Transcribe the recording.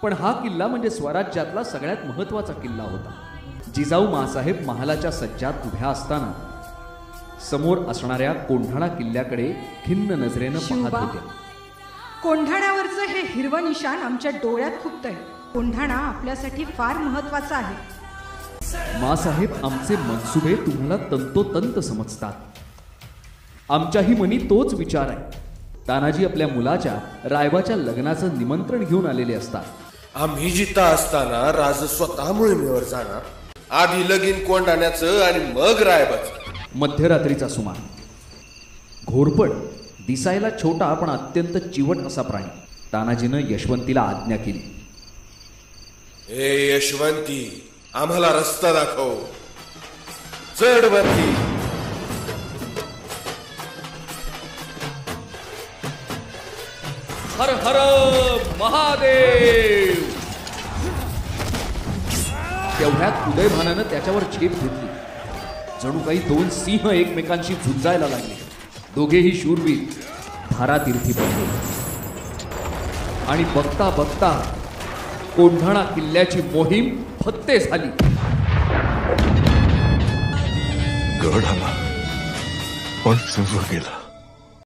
पण हा किल्ला म्हणजे स्वराज्यातला सगळ्यात महत्वाचा किल्ला होता. जिजाऊ मासाहेब महालाच्या सज्जात उभ्या असताना समोर असणाऱ्या कोंढाणा किल्ल्याकडे खिन्न नजरेनं पाहत होत्या. कोंढाण्यावरचं हे हिरवं निशाण आमच्या डोळ्यात खुपतंय. कोंढाणा आपल्यासाठी फार महत्वाचा आहे. मासाहेब आमचे मनसुबे तुम्हाला तंतोतंत समजतात. आमच्याही मनी तोच विचार आहे. तानाजी आपल्या मुलाच्या रायबाच्या लग्नाचं निमंत्रण घेऊन आलेले असतात. आम्ही जिथं असताना राज स्वतः मोहिमेवर जाणार. आधी लगीन कोंढाण्याचं आणि मग रायबाचं. मध्यरात्रीचा सुमार. घोरपड दिसायला छोटा पण अत्यंत चिवट असा प्राणी. तानाजीनं यशवंतीला आज्ञा केली. ए यशवंती, आम्हाला रस्ता दाखव. चढ वरती. हर हर महादेव. तेवढ्यात उदयभानानं त्याच्यावर झेप घेतली. जणू काही दोन सिंह एकमेकांशी झुंजायला लागले. दोघेही शूरवीर धारातीर्थी बनले आणि बघता बघता कोंढाणा किल्ल्याची मोहीम फत्ते झाली. गड आला पण सिंह गेला.